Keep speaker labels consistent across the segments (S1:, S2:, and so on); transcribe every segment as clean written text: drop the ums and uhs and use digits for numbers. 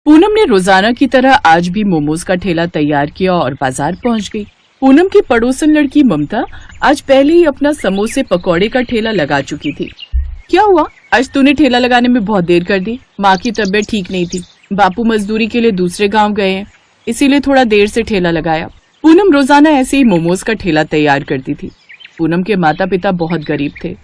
S1: पूनम ने रोजाना की तरह आज भी मोमोज का ठेला तैयार किया और बाजार पहुंच गई। पूनम की पड़ोसन लड़की ममता आज पहले ही अपना समोसे पकौड़े का ठेला लगा चुकी थी। क्या हुआ, आज तूने ठेला लगाने में बहुत देर कर दी? माँ की तबीयत ठीक नहीं थी, बापू मजदूरी के लिए दूसरे गांव गए हैं, इसीलिए थोड़ा देर से ठेला लगाया। पूनम रोजाना ऐसे ही मोमोज का ठेला तैयार करती थी। पूनम के माता पिता बहुत गरीब थे।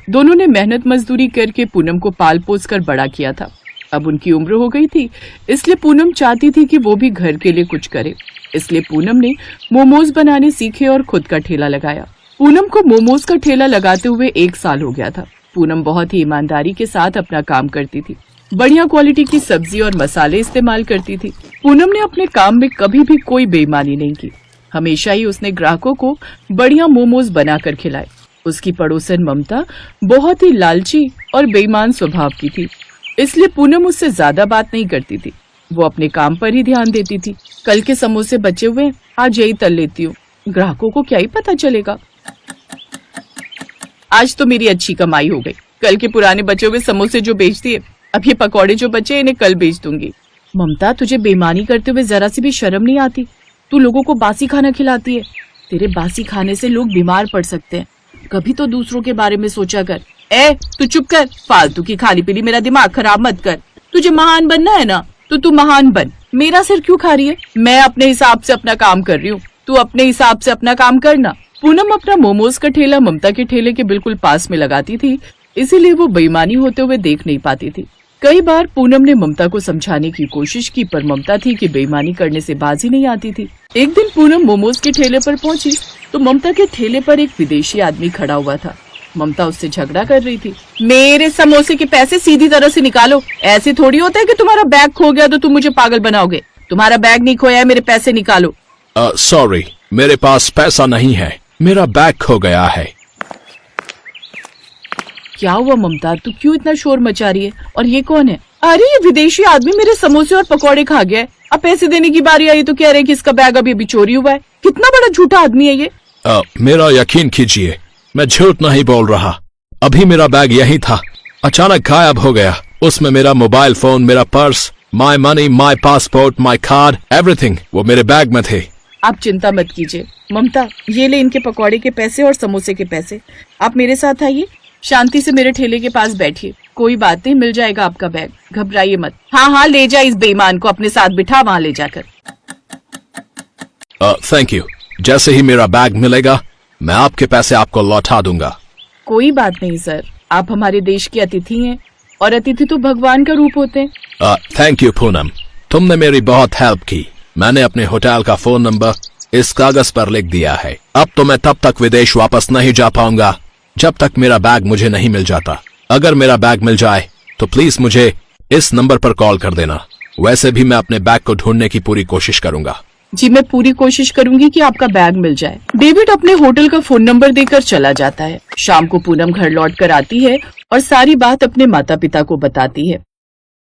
S1: दोनों ने मेहनत मजदूरी करके पूनम को पाल पोस कर बड़ा किया था। अब उनकी उम्र हो गई थी, इसलिए पूनम चाहती थी कि वो भी घर के लिए कुछ करे। इसलिए पूनम ने मोमोज बनाने सीखे और खुद का ठेला लगाया। पूनम को मोमोज का ठेला लगाते हुए 1 साल हो गया था। पूनम बहुत ही ईमानदारी के साथ अपना काम करती थी, बढ़िया क्वालिटी की सब्जी और मसाले इस्तेमाल करती थी। पूनम ने अपने काम में कभी भी कोई बेईमानी नहीं की। हमेशा ही उसने ग्राहकों को बढ़िया मोमोज बनाकर खिलाए। उसकी पड़ोसन ममता बहुत ही लालची और बेईमान स्वभाव की थी, इसलिए पूनम उससे ज्यादा बात नहीं करती थी। वो अपने काम पर ही ध्यान देती थी। कल के समोसे बचे हुए आज यही तल लेती हूँ, ग्राहकों को क्या ही पता चलेगा। आज तो मेरी अच्छी कमाई हो गई। कल के पुराने बचे हुए समोसे जो बेच दिए, अब ये पकौड़े जो बचे इन्हें कल बेच दूंगी। ममता, तुझे बेईमानी करते हुए जरा सी भी शर्म नहीं आती? तू लोगों को बासी खाना खिलाती है। तेरे बासी खाने से लोग बीमार पड़ सकते हैं। कभी तो दूसरों के बारे में सोचा कर। तू चुप कर, फालतू की खाली पीली मेरा दिमाग खराब मत कर। तुझे महान बनना है ना, तो तू महान बन। मेरा सिर क्यों खा रही है? मैं अपने हिसाब से अपना काम कर रही हूँ, तू अपने हिसाब से अपना काम करना। पूनम अपना मोमोज का ठेला ममता के ठेले के बिल्कुल पास में लगाती थी, इसीलिए वो बेईमानी होते हुए देख नहीं पाती थी। कई बार पूनम ने ममता को समझाने की कोशिश की, पर ममता थी कि बेईमानी करने से बाज ही नहीं आती थी। एक दिन पूनम मोमोज के ठेले पर पहुंची तो ममता के ठेले पर एक विदेशी आदमी खड़ा हुआ था। ममता उससे झगड़ा कर रही थी। मेरे समोसे के पैसे सीधी तरह से निकालो। ऐसे थोड़ी होता है कि तुम्हारा बैग खो गया तो तुम मुझे पागल बनाओगे। तुम्हारा बैग नहीं खोया है, मेरे पैसे निकालो।
S2: सॉरी, मेरे पास पैसा नहीं है, मेरा बैग खो गया है।
S1: क्या हुआ ममता, तू क्यों इतना शोर मचा रही है? और ये कौन है? अरे ये विदेशी आदमी मेरे समोसे और पकौड़े खा गया है। अब पैसे देने की बारी आई तो कह रहे कि इसका बैग अभी चोरी हुआ है। कितना बड़ा झूठा आदमी है ये।
S2: मेरा यकीन कीजिए, मैं झूठ नहीं बोल रहा। अभी मेरा बैग यही था, अचानक गायब हो गया। उसमें मेरा मोबाइल फोन, मेरा purse, my money, my passport, my card, everything वो मेरे बैग में थे।
S1: आप चिंता मत कीजिए ममता, ये ले इनके पकौड़े के पैसे और समोसे के पैसे। आप मेरे साथ आइए, शांति से मेरे ठेले के पास बैठिए। कोई बात नहीं, मिल जाएगा आपका बैग, घबराइए मत। हाँ, ले जा इस बेईमान को अपने साथ बिठा वहाँ ले जाकर।
S2: Thank you. जैसे ही मेरा बैग मिलेगा मैं आपके पैसे आपको लौटा दूंगा।
S1: कोई बात नहीं सर, आप हमारे देश के अतिथि हैं और अतिथि तो भगवान का रूप होते हैं।
S2: थैंक यू पूनम, तुमने मेरी बहुत हेल्प की। मैंने अपने होटल का फोन नंबर इस कागज पर लिख दिया है। अब तो मैं तब तक विदेश वापस नहीं जा पाऊंगा जब तक मेरा बैग मुझे नहीं मिल जाता। अगर मेरा बैग मिल जाए तो प्लीज मुझे इस नंबर पर कॉल कर देना। वैसे भी मैं अपने बैग को ढूंढने की पूरी कोशिश करूंगा।
S1: जी, मैं पूरी कोशिश करूंगी कि आपका बैग मिल जाए। डेविड अपने होटल का फोन नंबर देकर चला जाता है। शाम को पूनम घर लौट कर आती है और सारी बात अपने माता पिता को बताती है।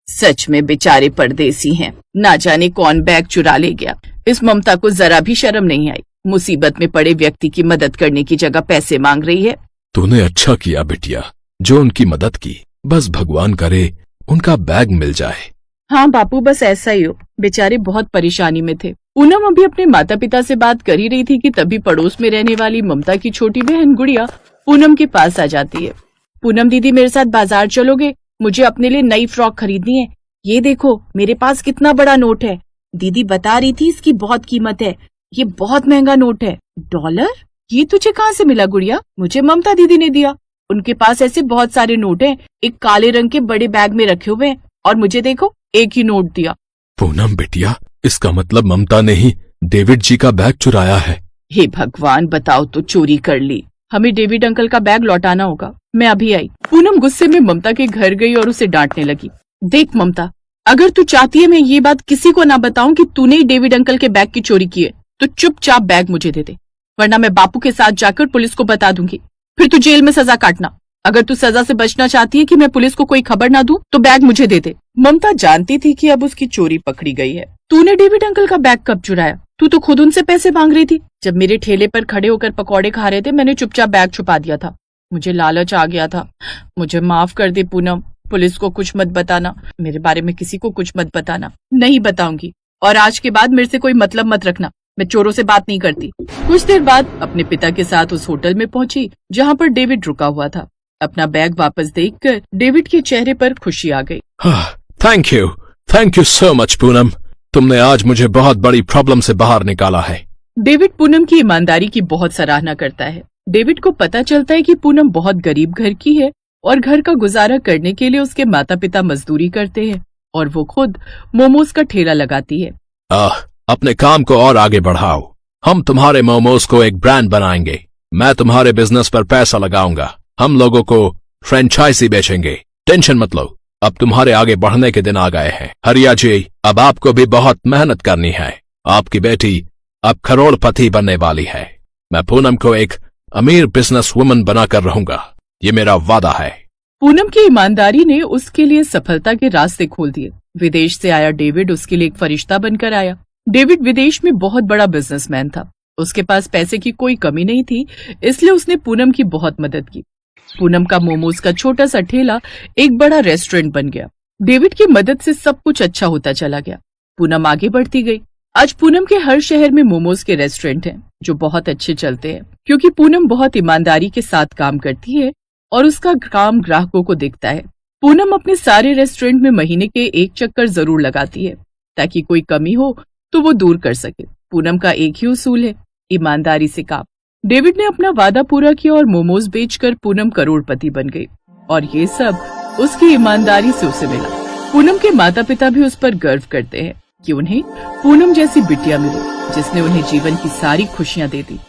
S1: सच में बेचारे परदेसी हैं, ना जाने कौन बैग चुरा ले गया। इस ममता को जरा भी शर्म नहीं आई। मुसीबत में पड़े व्यक्ति की मदद करने की जगह पैसे मांग रही है।
S2: तूने अच्छा किया बिटिया, जो उनकी मदद की। बस भगवान करे उनका बैग मिल जाए।
S1: हाँ बापू, बस ऐसा ही हो। बेचारे बहुत परेशानी में थे। पूनम अभी अपने माता पिता से बात कर ही रही थी कि तभी पड़ोस में रहने वाली ममता की छोटी बहन गुड़िया पूनम के पास आ जाती है। पूनम दीदी, मेरे साथ बाजार चलोगे? मुझे अपने लिए नई फ्रॉक खरीदनी है। ये देखो मेरे पास कितना बड़ा नोट है। दीदी बता रही थी इसकी बहुत कीमत है, ये बहुत महंगा नोट है। $? ये तुझे कहाँ से मिला गुड़िया? मुझे ममता दीदी ने दिया। उनके पास ऐसे बहुत सारे नोट हैं, एक काले रंग के बड़े बैग में रखे हुए हैं, और मुझे देखो एक ही नोट दिया।
S2: पूनम बिटिया, इसका मतलब ममता ने ही डेविड जी का बैग चुराया है।
S1: हे भगवान, बताओ तो चोरी कर ली। हमें डेविड अंकल का बैग लौटाना होगा। मैं अभी आई। पूनम गुस्से में ममता के घर गई और उसे डांटने लगी। देख ममता, अगर तू चाहती है मैं ये बात किसी को ना बताऊं कि तूने ही डेविड अंकल के बैग की चोरी की है, तो चुपचाप बैग मुझे दे दे, वरना मैं बापू के साथ जाकर पुलिस को बता दूंगी। फिर तू जेल में सजा काटना। अगर तू सजा से बचना चाहती है कि मैं पुलिस को कोई खबर ना दूं, तो बैग मुझे दे दे। ममता जानती थी कि अब उसकी चोरी पकड़ी गई है। तूने डेविड अंकल का बैग कब चुराया? तू तो खुद उनसे पैसे मांग रही थी। जब मेरे ठेले पर खड़े होकर पकौड़े खा रहे थे, मैंने चुपचाप बैग छुपा दिया था। मुझे लालच आ गया था। मुझे माफ कर दे पूनम, पुलिस को कुछ मत बताना, मेरे बारे में किसी को कुछ मत बताना। नहीं बताऊंगी, और आज के बाद मेरे से कोई मतलब मत रखना, मैं चोरों से बात नहीं करती। कुछ देर बाद अपने पिता के साथ उस होटल में पहुंची जहां पर डेविड रुका हुआ था। अपना बैग वापस देखकर डेविड के चेहरे पर खुशी आ गई।
S2: Thank you so much Poonam, तुमने आज मुझे बहुत बड़ी प्रॉब्लम से बाहर निकाला है।
S1: डेविड पूनम की ईमानदारी की बहुत सराहना करता है। डेविड को पता चलता है कि पूनम बहुत गरीब घर की है और घर का गुजारा करने के लिए उसके माता पिता मजदूरी करते हैं और वो खुद मोमोज का ठेला लगाती है।
S2: अपने काम को और आगे बढ़ाओ, हम तुम्हारे मोमोज को एक ब्रांड बनाएंगे। मैं तुम्हारे बिजनेस पर पैसा लगाऊंगा, हम लोगों को फ्रेंचाइजी बेचेंगे। टेंशन मत लो, अब तुम्हारे आगे बढ़ने के दिन आ गए हैं। हरिया जी, अब आपको भी बहुत मेहनत करनी है। आपकी बेटी अब करोड़पति बनने वाली है। मैं पूनम को एक अमीर बिजनेस वुमन बनाकर रहूंगा, ये मेरा वादा है।
S1: पूनम की ईमानदारी ने उसके लिए सफलता के रास्ते खोल दिए। विदेश से आया डेविड उसके लिए एक फरिश्ता बनकर आया। डेविड विदेश में बहुत बड़ा बिजनेसमैन था, उसके पास पैसे की कोई कमी नहीं थी, इसलिए उसने पूनम की बहुत मदद की। पूनम का मोमोज का छोटा सा ठेला एक बड़ा रेस्टोरेंट बन गया। डेविड की मदद से सब कुछ अच्छा होता चला गया। पूनम आगे बढ़ती गई। आज पूनम के हर शहर में मोमोज के रेस्टोरेंट हैं, जो बहुत अच्छे चलते हैं, क्योंकि पूनम बहुत ईमानदारी के साथ काम करती है और उसका काम ग्राहकों को दिखता है। पूनम अपने सारे रेस्टोरेंट में महीने के एक चक्कर जरूर लगाती है, ताकि कोई कमी हो तो वो दूर कर सके। पूनम का एक ही उसूल है, ईमानदारी से काम। डेविड ने अपना वादा पूरा किया और मोमोज बेचकर पूनम करोड़पति बन गई, और ये सब उसकी ईमानदारी से उसे मिला। पूनम के माता पिता भी उस पर गर्व करते हैं कि उन्हें पूनम जैसी बिटिया मिली, जिसने उन्हें जीवन की सारी खुशियां दे दी।